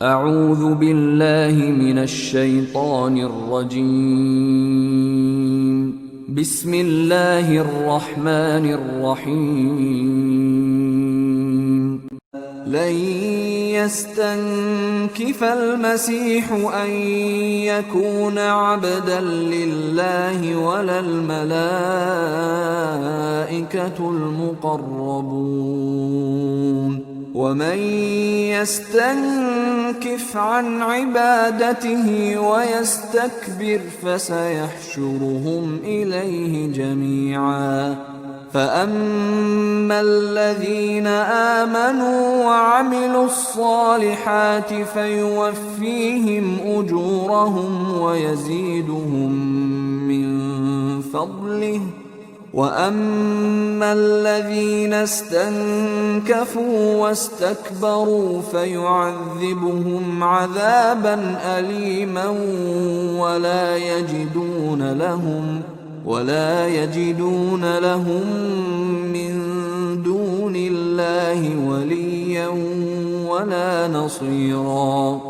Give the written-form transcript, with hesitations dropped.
أعوذ بالله من الشيطان الرجيم. بسم الله الرحمن الرحيم. لن يستنكف المسيح أن يكون عبدا لله ولا الملائكة المقربون، ومن يستنكف عن عبادته ويستكبر فسيحشرهم إليه جميعا. فأما الذين آمنوا وعملوا الصالحات فيوفيهم أجورهم ويزيدهم من فضله، وأما الذين استنكفوا واستكبروا فيعذبهم عذابا أليما ولا يجدون لهم من دون الله وليا ولا نصيرا.